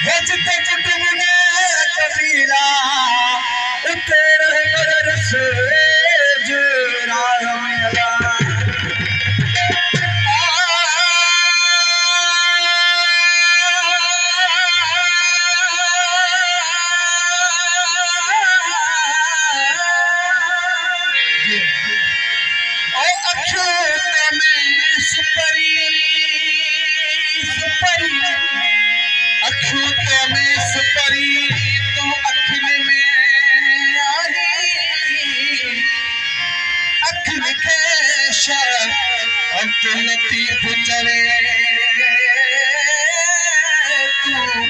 हज तज तुमने कबीरा उते रहबर रसे जुरा मेरा लतीफ चवे